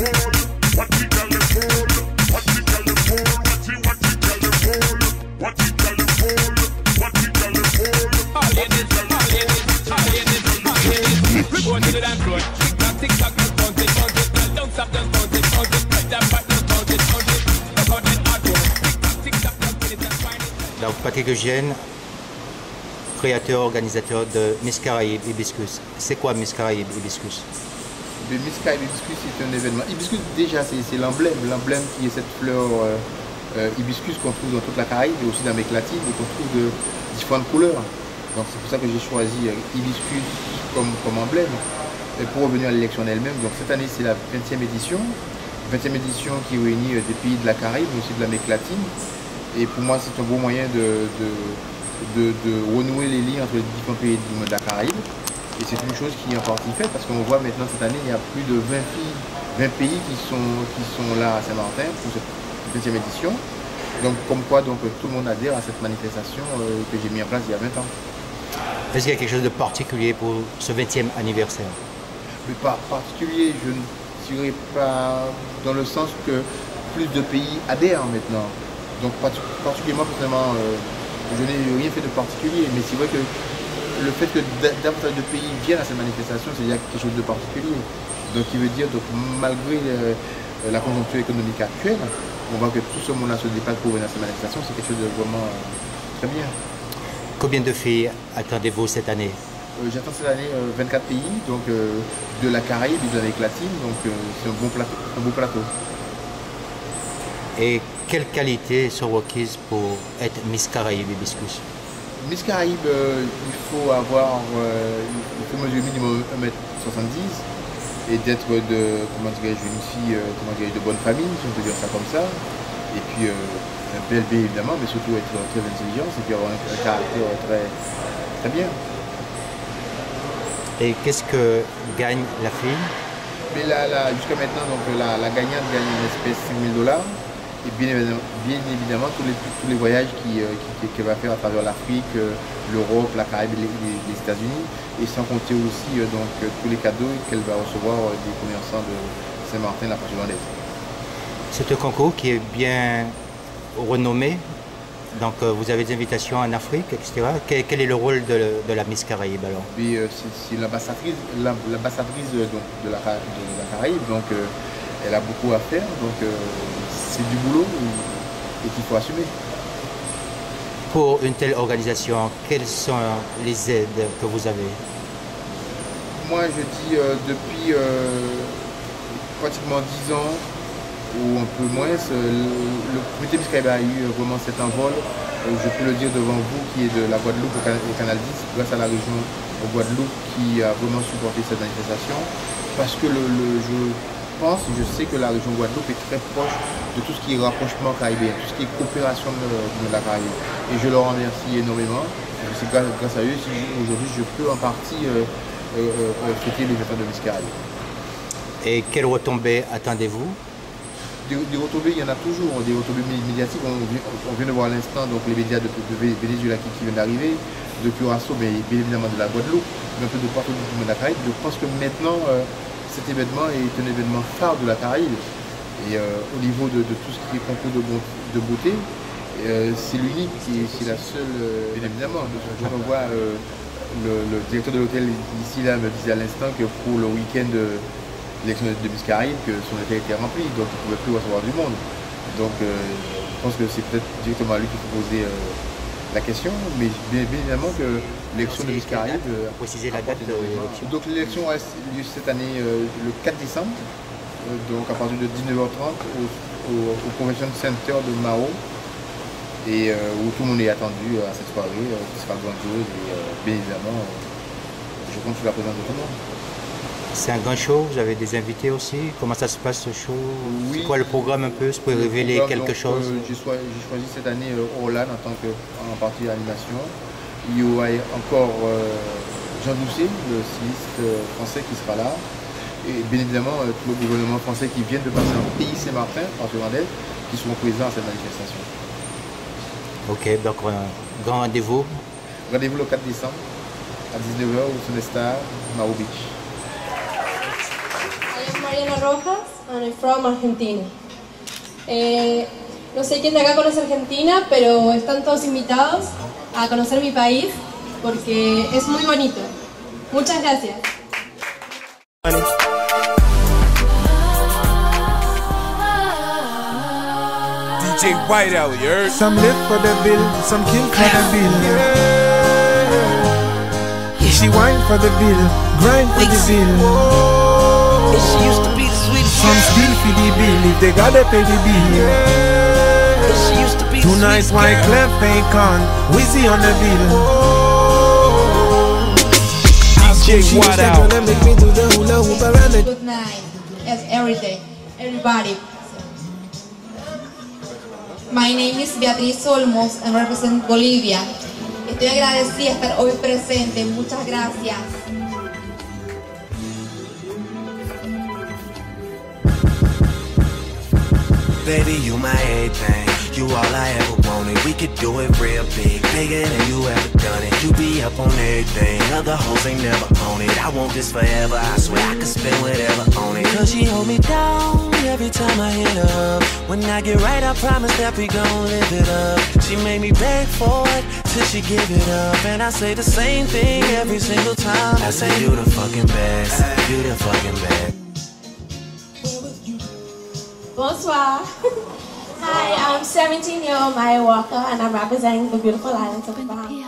Donc Patrick Eugène, créateur, organisateur de Miss Caraïbes Hibiscus. C'est quoi Miss Caraïbes Hibiscus? Le Miss Caraïbes Hibiscus c'est un événement. Hibiscus déjà c'est l'emblème qui est cette fleur hibiscus qu'on trouve dans toute la Caraïbe et aussi d'Amérique latine et qu'on trouve de différentes couleurs. Donc c'est pour ça que j'ai choisi hibiscus comme emblème. Et pour revenir à l'élection elle-même, donc cette année c'est la 20e édition. 20e édition qui réunit des pays de la Caraïbe mais aussi de l'Amérique latine. Et pour moi, c'est un beau moyen de renouer les liens entre les différents pays de la Caraïbe. Et c'est une chose qui est en partie faite parce qu'on voit maintenant cette année, il y a plus de 20 pays qui sont là à Saint-Martin pour cette 20e édition. Donc comme quoi tout le monde adhère à cette manifestation que j'ai mis en place il y a 20 ans. Est-ce qu'il y a quelque chose de particulier pour ce 20e anniversaire? Mais pas particulier, je ne dirais pas dans le sens que plus de pays adhèrent maintenant. Donc particulièrement, personnellement, je n'ai rien fait de particulier, mais c'est vrai que le fait que davantage de pays viennent à cette manifestation, c'est déjà quelque chose de particulier. Donc il veut dire, malgré la conjoncture économique actuelle, on voit que tout ce monde-là se déplace pour venir à cette manifestation, c'est quelque chose de vraiment très bien. Combien de filles attendez-vous cette année? J'attends cette année 24 pays, donc de la Caraïbe et de l'Amérique latine, donc c'est un beau plateau. Et quelles qualités sont requises pour être Miss Caraïbes Hibiscus? Miss Caraïbes, il faut mesurer minimum 1m70 et d'être une fille de bonne famille, si on peut dire ça comme ça. Et puis un peu élevé évidemment, mais surtout être très intelligent et puis avoir un caractère très bien. Et qu'est-ce que gagne la fille? Mais jusqu'à maintenant, la gagnante gagne en espèce $5 000. Et bien évidemment tous les voyages qu'elle va faire à travers l'Afrique, l'Europe, la Caraïbe et les États-Unis, et sans compter aussi tous les cadeaux qu'elle va recevoir des commerçants de Saint-Martin, la partie hollandaise. C'est un concours qui est bien renommé, donc vous avez des invitations en Afrique, etc. Quel est le rôle de la Miss Caraïbe alors? C'est l'ambassadrice de la Caraïbe, donc elle a beaucoup à faire, donc c'est du boulot et qu'il faut assumer. Pour une telle organisation, quelles sont les aides que vous avez? Moi je dis depuis pratiquement 10 ans ou un peu moins, le comité Miss Caraïbes a eu vraiment cet envol. Je peux le dire devant vous qui est de la Guadeloupe au Canal 10, grâce à la région Guadeloupe qui a vraiment supporté cette manifestation. Parce que je sais que la région Guadeloupe est très proche de tout ce qui est rapprochement caribéen, tout ce qui est coopération de la Caraïbe. Et je leur remercie énormément. C'est grâce à eux si aujourd'hui je peux en partie fêter les fêtes de Miss Caraïbes. Et quelles retombées attendez-vous? Des retombées, il y en a toujours, des retombées médiatiques. On vient de voir à l'instant les médias de Venezuela qui viennent d'arriver, de Curaçao, mais bien évidemment de la Guadeloupe, mais un peu de partout de la Caraïbe. Je pense que maintenant, cet événement est un événement phare de la Caraïbe. Et au niveau de tout ce qui est concours de beauté, c'est l'unique, c'est la seule, bien évidemment. Je revois le directeur de l'hôtel ici là me disait à l'instant que pour le week-end l'élection de Miss Caraïbes, que son hôtel était rempli, donc il ne pouvait plus recevoir du monde. Donc je pense que c'est peut-être directement à lui qu'il faut poser la question, mais bien évidemment que l'élection de Miss Caraïbes... Préciser la date de l'élection. Donc l'élection a lieu cette année le 4 décembre, donc à partir de 19h30 au Convention Center de Mao, et où tout le monde est attendu à cette soirée, qui sera grandiose, et bien évidemment, je compte sur la présence de tout le monde. C'est un grand show, vous avez des invités aussi. Comment ça se passe ce show? Oui. C'est quoi le programme un peu? Vous pouvez révéler quelque chose? J'ai choisi cette année Orlan en partie d'animation. Il y aura encore Jean Doucet, le styliste français qui sera là. Et bien évidemment tout le gouvernement français qui vient de passer en pays Saint-Martin, partie hollandaise, qui seront présents à cette manifestation. Ok, donc grand rendez-vous? Rendez-vous le 4 décembre à 19h au Sunestar, Mao Beach. Mariana Rojas, and I'm from Argentina. No sé quién de acá conoce Argentina, pero están todos invitados a conocer mi país porque es muy bonito. Muchas gracias. DJ Whiteout, you heard? Some live for the bill, some kill for the bill. She whine for the bill, grind for the bill. She used to be the sweetest. Some steal for the bill if they gotta pay the bill. She used to be the Tonight's sweetest why girl. Clef ain't con, Wizzy on the bill. DJ Whiteout. Make me do the hula hoop around the Good night, as every day, everybody. My name is Beatriz Olmos and represent Bolivia. Estoy agradecida de estar hoy presente. Muchas gracias. Baby, you my everything. You all I ever wanted. We could do it real big, bigger than you ever done it. You be up on everything, other hoes ain't never on it. I want this forever, I swear I could spend whatever on it. Cause she hold me down every time I hit up. When I get right, I promise that we gon' live it up. She made me beg for it till she give it up. And I say the same thing every single time. I say you the fucking best, you the fucking best. Bonsoir. Hi, I'm 17-year-old Maya Walker and I'm representing the beautiful islands of Bahamas.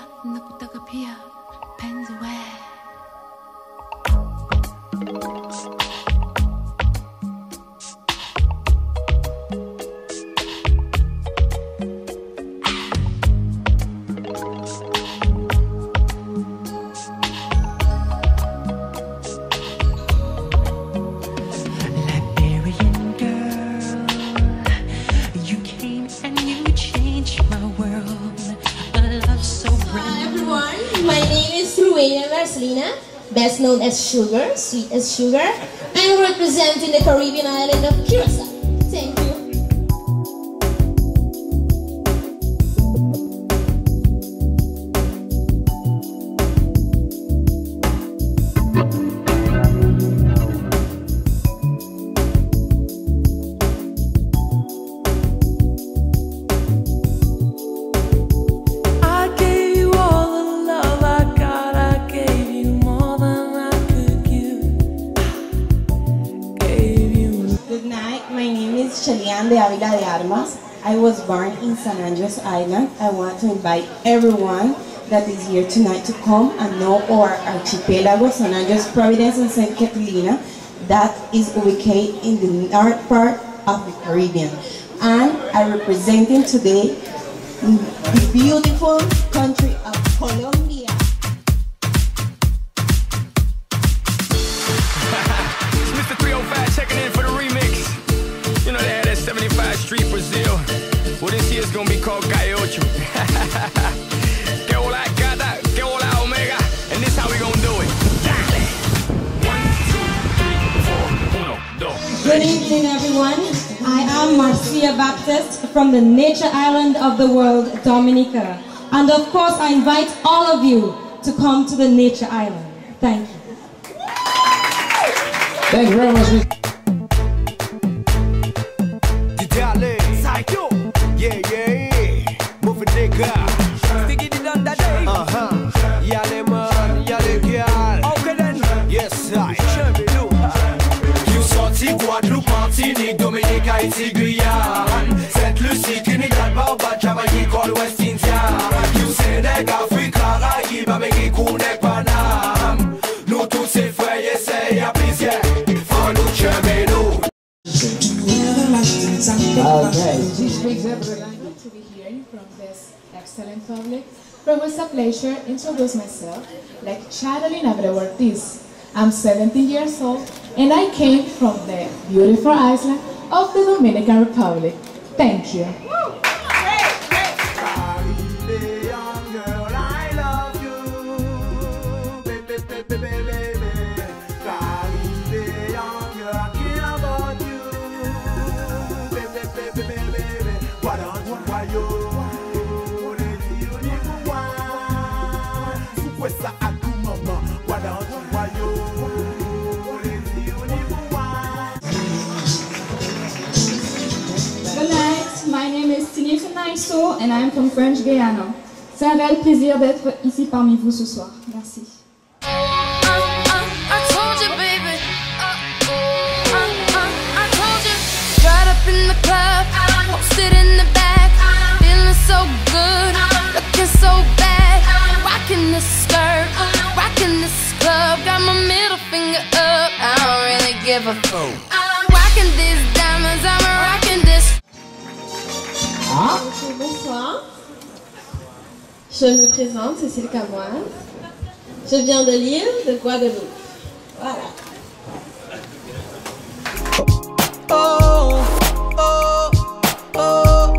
Marcelina, best known as Sugar, sweet as sugar. I'm representing the Caribbean island of Curacao. Thank you. De Ávila de Armas. I was born in San Andres Island. I want to invite everyone that is here tonight to come and know our archipelago, San Andres, Providence, and St. Catalina, that is located in the north part of the Caribbean. And I'm representing today the beautiful country of Colombia. It's Mr. 305 checking in for the remix. You know they had that 75 Street Brazil. Well, this year's gonna be called Calle Ocho. Que hola gata, que hola omega. And this how we gonna do it. Dale. 1, 2, 3, 4, 1, 2. Good evening, everyone. I am Marcia Baptist from the nature island of the world, Dominica. And of course, I invite all of you to come to the nature island. Thank you. Thank you very much. Yeah, yeah, move it, nigga. Stick it on that day. Y'a man, y'a les gars. Okay then. Yes, I. You sorti Guadeloupe, Martinique, Dominique, Haïti, Guyane, Sainte-Lucie, Trinidad, Barbados, Jamaïque, all West Indian. You Sénégal, Afrique, Caraïbes, Amérique, ou Nek, Paname. Nous tous ces frères, essayez à plaisir. Faut nous cheminer nous. To be hearing from this excellent public, but it was a pleasure to introduce myself like Charlene Abreu Ortiz. I'm 17 years old and I came from the beautiful island of the Dominican Republic. Thank you. I'm Sue and I'm from French Guiana. C'est un réel plaisir d'être ici parmi vous ce soir. Merci. I told you, baby. I told you. Right up in the club, posted in the back, feeling so good, looking so bad. Rocking this skirt, rocking this club, got my middle finger up. I don't really give a fuck. I'm rocking these diamonds, I'm rocking this. Bonsoir. Je me présente, Cécile Camoise. Je viens de l'île de Guadeloupe. Voilà. Oh, oh, oh.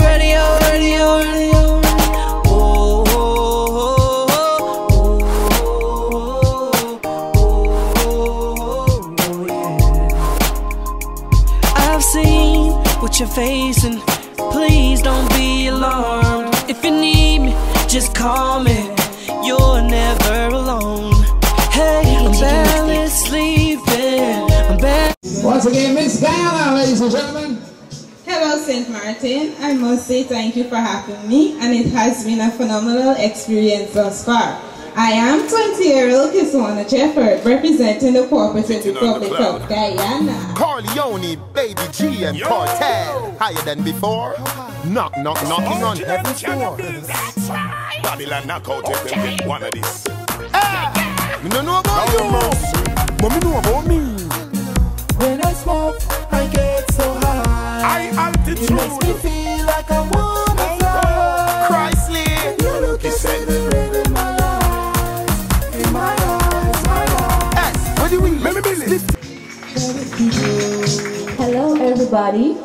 Radio, radio, radio. Oh, oh, oh, oh, oh, yeah. I've seen what you're facing. Please don't be alarmed. If you need me, just call me. You're never alone. Hey, I'm barely sleeping. I'm barely. Once again, Miss Guyana, ladies and gentlemen. Hello, St. Martin. I must say thank you for having me, and it has been a phenomenal experience thus far. I am 20-year-old Kiswana Jefford, representing the Cooperative Republic of Guyana. Corleone, Baby G, and Cartel. Higher than before. Knock, knock, knocking on heaven's door. Babylon knockout every one of these. Me no know about you, but me know about me. When I smoke, I get so high. High altitude. It makes me feel like I wanna fly. Chrysler. You look at the in my eyes, in my eyes, my eyes. Hey, what do we? Hello everybody.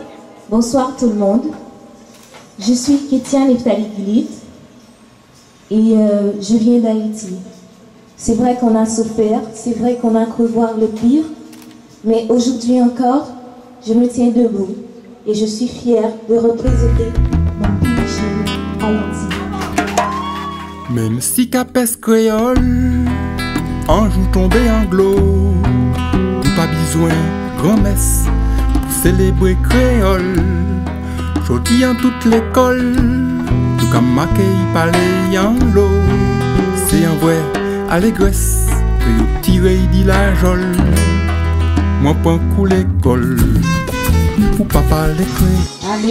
Bonsoir tout le monde. Je suis Kétiane Neftali Gilit et je viens d'Haïti. C'est vrai qu'on a souffert, c'est vrai qu'on a cru voir le pire, mais aujourd'hui encore, je me tiens debout et je suis fière de représenter mon pays chez nous, Haïti. Même si Capes créole, un jour tombé anglo, ou pas besoin grand-messe pour célébrer créole. Jodi en toute l'école, tout comme maqué parler en l'eau. C'est un vrai allégresse que you tiré dit la jole. Moi point coup l'école, pour pas parler cré. Good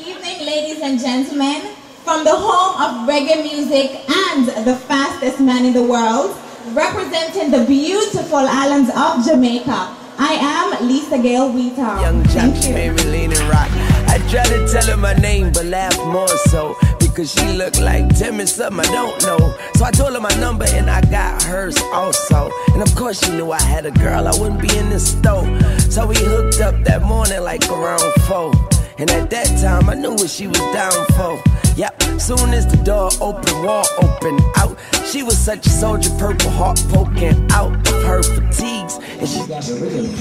evening, ladies and gentlemen. From the home of reggae music and the fastest man in the world, representing the beautiful islands of Jamaica, I am Lisa Gail Wheaton. Young Jack, she made me lean and rock. I try to tell her my name, but laugh more so because she look like Tim and something I don't know. So I told her my number and I got hers also. And of course she knew I had a girl, I wouldn't be in the store. So we hooked up that morning like around 4. And at that time I knew what she was down for. Yep, soon as the door opened, wall open out. She was such a soldier, purple heart poking out of her fatigues. And she got the rhythm.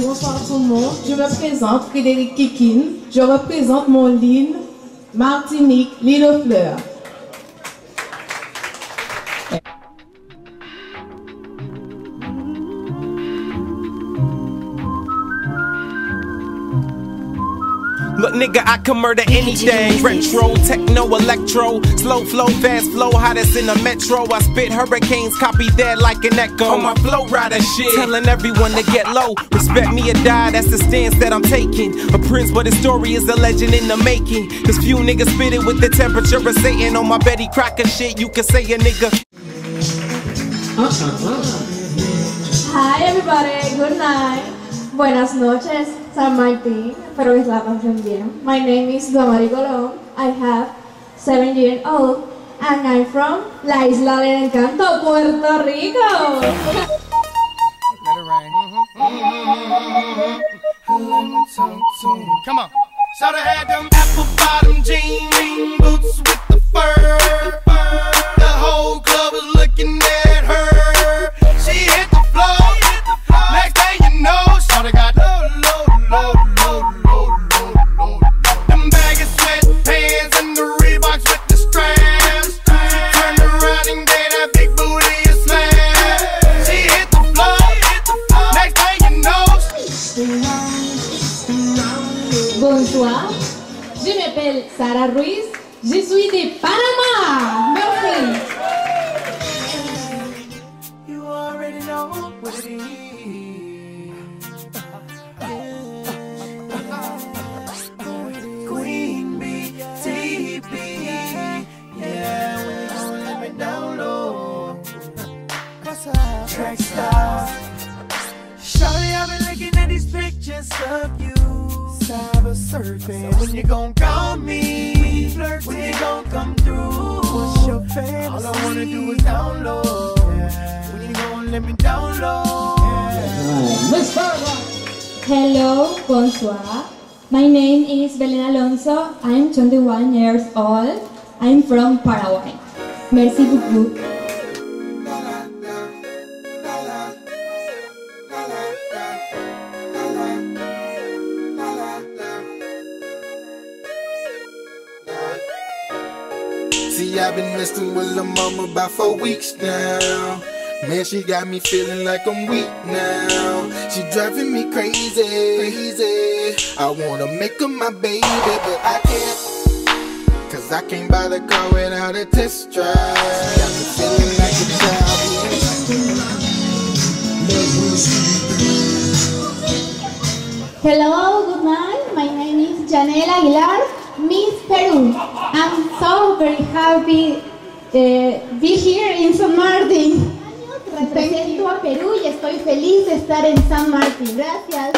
Bonsoir tout le monde, je me présente Frédéric Kikine, je représente mon île, Martinique, l'île aux fleurs. Look, nigga, I can murder anything. Retro, techno, electro, slow flow, fast flow, hottest in the metro. I spit hurricanes, copy that like an echo. On my flow rider shit, telling everyone to get low. Respect me or die, that's the stance that I'm taking. A prince, but his story is a legend in the making. Cause few niggas spit it with the temperature of Satan. On my Betty Crocker shit, you can say a nigga. Hi everybody, good night. Buenas noches, San Martín. Espero que la pasen bien. My name is Damari Colón. I have 7 years old and I'm from La Isla del Encanto, Puerto Rico. Come on. So they had them apple bottom jean boots with the fur. The whole club was looking at her. She hit the floor. Next thing you know, shawty got low. Them baggy sweatpants and the Reeboks with the straps. She turned around and gave that big booty a slam. She hit the floor. Next thing you know, Belena Ruiz. Je suis de Panama. Merci. You already know what it is. Queen B, TP. Yeah, when you gon' let me down low. Track star. Shawty, I've been looking at these pictures of you. Cyber surfing. So when you gon' call me? When you gon' come through? What's your fantasy? All I wanna do is down low. When you gon' let me down low? Hello, bonsoir. My name is Belén Alonso. I'm 21 years old. I'm from Paraguay. Merci beaucoup. See, I've been messing with lil' mama about 4 weeks now. Man, she got me feeling like I'm weak now. She driving me crazy. I wanna make her my baby, but I can't. Cause I can't buy the car without a test drive. She got me feeling like a child. Hello, good night. My name is Janelle Aguilar, Miss Peru. I'm so very happy be here in San Martin. Represento a Perú y estoy feliz de estar en San Martín. Gracias.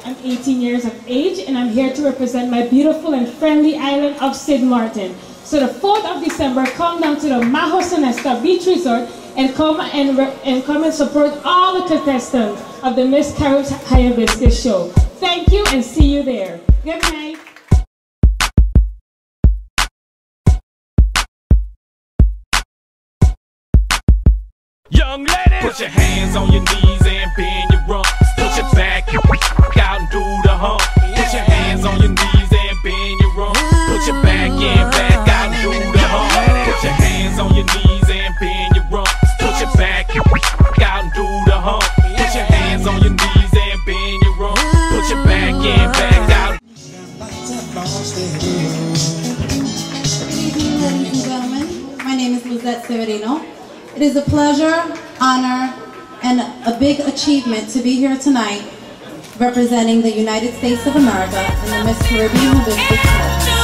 I'm 18 years of age and I'm here to represent my beautiful and friendly island of St. Martin. So the 4th of December, come down to the Majo Sonesta Beach Resort and come and support all the contestants of the Miss Carib's Hibiscus show. Thank you and see you there. Good night. Young lady, put your hands on your knees and bend your rump. Put your back out and do the hump. Put your hands on your knees and bend your rump. Put your back out and do the hump. Put your hands on your knees and bend your rump. Put your back out and do the hump. Put your hands on your knees and bend your rump. Put your back out. Good evening, ladies and gentlemen. My name is Lizette Severino. It is a pleasure, honor, and a big achievement to be here tonight representing the United States of America in the Miss Caribbean Hibiscus pageant.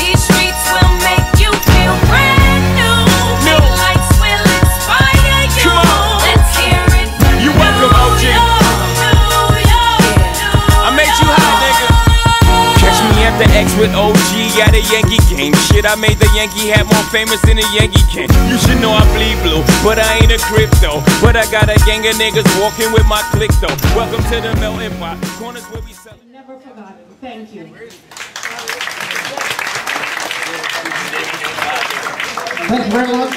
These streets will make you feel brand new. Lights will inspire you. Let's hear it. You welcome, OG. I made you hot, nigga. Catch me at the X with OG at a Yankee game. Shit, I made the Yankee hat more famous than a Yankee can. You should know I bleed blue, but I ain't a crypto. But I got a gang of niggas walking with my click though. Welcome to the melting pot. Corners where we sell. Never forgotten. Thank you. Thank you very much.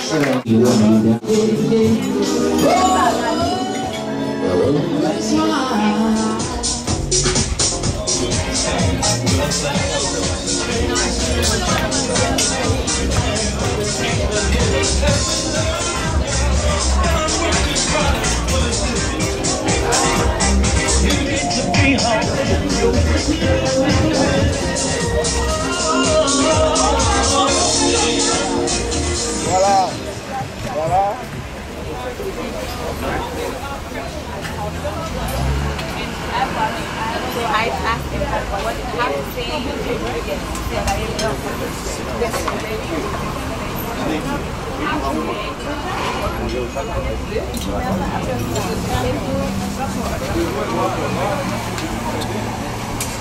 Voilà. Voilà. I asked him what how to say he said I didn't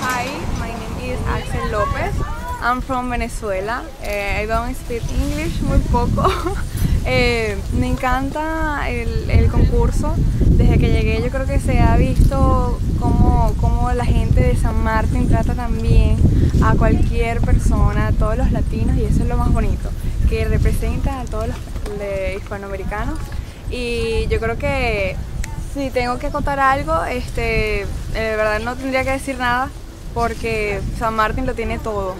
Hi, my name is Axel Lopez. I'm from Venezuela. I don't speak English muy poco. Me encanta el concurso. Desde que llegué yo creo que se ha visto cómo la gente de San Martín trata también a cualquier persona, a todos los latinos, y eso es lo más bonito, que representa a todos los hispanoamericanos. Y yo creo que si tengo que acotar algo, de verdad no tendría que decir nada, porque San Martín lo tiene todo.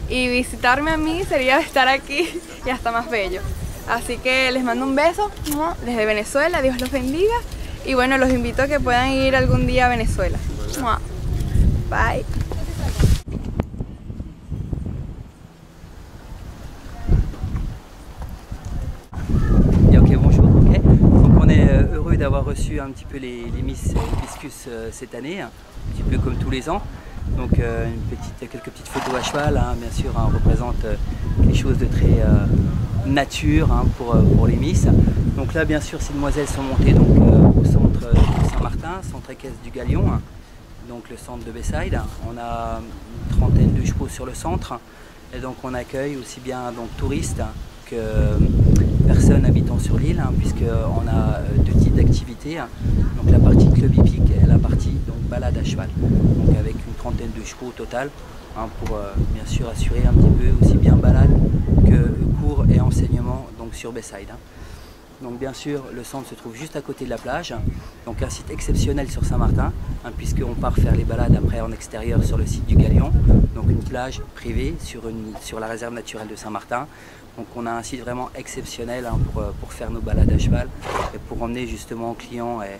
Y visitarme a mí sería estar aquí y hasta más bello. Así que les mando un beso desde Venezuela, Dios los bendiga. Y bueno, los invito a que puedan ir algún día a Venezuela. Bye. Ok, bonjour. Okay. Donc on est heureux d'avoir reçu un petit peu les Miss Hibiscus cette année, un petit peu comme tous les ans. Donc quelques petites photos à cheval, hein, bien sûr, hein, représente quelque chose de très nature, hein, pour les Miss. Donc là, bien sûr, ces demoiselles sont montées donc, au centre de Saint-Martin, centre équestre du Galion, hein, donc le centre de Bayside. On a une trentaine de chevaux sur le centre, et donc on accueille aussi bien donc, touristes que personnes habitant sur l'île, hein, puisqu'on a deux types d'activités, hein. Donc la partie club hippique et la partie donc, balade à cheval, donc avec une trentaine de chevaux au total, hein, pour bien sûr assurer un petit peu aussi bien balade que cours et enseignement donc, sur Bayside. Hein. Donc bien sûr, le centre se trouve juste à côté de la plage, donc un site exceptionnel sur Saint-Martin, hein, puisqu'on part faire les balades après en extérieur sur le site du Galion, donc une plage privée sur la réserve naturelle de Saint-Martin. Donc on a un site vraiment exceptionnel, hein, pour faire nos balades à cheval et pour emmener justement clients et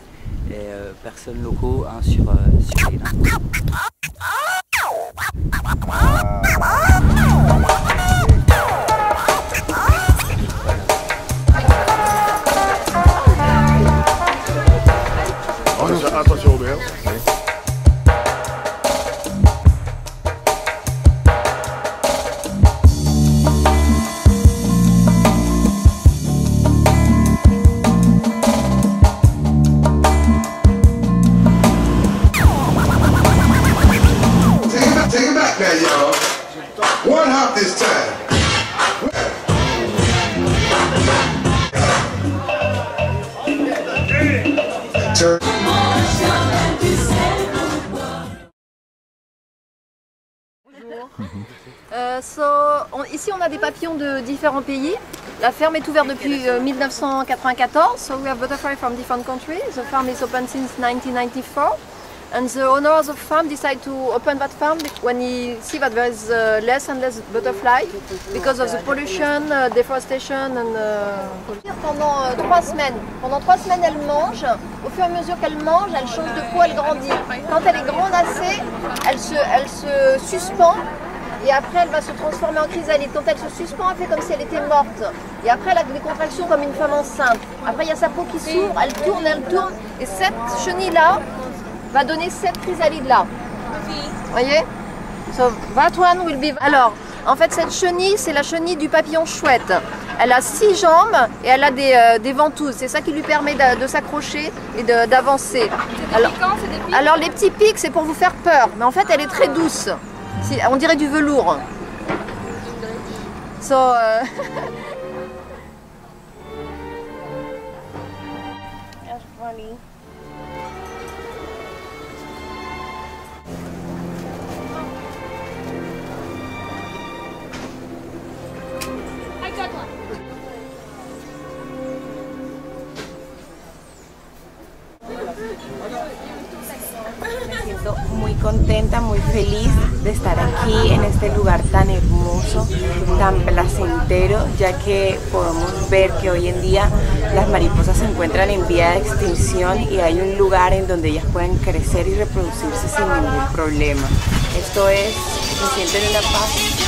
personnes locaux, hein, sur l'île. Attention Robert. Take it back now, y'all. One hop this time. Turn. Ici on a des papillons de différents pays. La ferme est ouverte depuis 1994, so we have butterflies from different countries. The farm is open since 1994. And the owner of the farm decided to open that farm when he see that there is less and less butterfly because of the pollution, deforestation and... Pendant 3 semaines. Pendant 3 semaines, elle mange. Au fur et à mesure qu'elle mange, elle change de peau, elle grandit. Quand elle est grande assez, elle se suspend. Et après, elle va se transformer en chrysalide. Quand elle se suspend, elle fait comme si elle était morte. Et après, elle a des contractions comme une femme enceinte. Après, il y a sa peau qui s'ouvre, elle tourne. Et cette chenille-là va donner cette chrysalide-là. Vous voyez? So, that one will be... Alors, en fait, cette chenille, c'est la chenille du papillon chouette. Elle a 6 jambes et elle a des ventouses. C'est ça qui lui permet de s'accrocher et d'avancer. Alors, les petits pics, c'est pour vous faire peur. Mais en fait, elle est très douce. On dirait du velours. So, Me siento muy contenta, muy feliz de estar aquí en este lugar tan hermoso, tan placentero, ya que podemos ver que hoy en día las mariposas se encuentran en vía de extinción y hay un lugar en donde ellas pueden crecer y reproducirse sin ningún problema. Esto es, se sienten una paz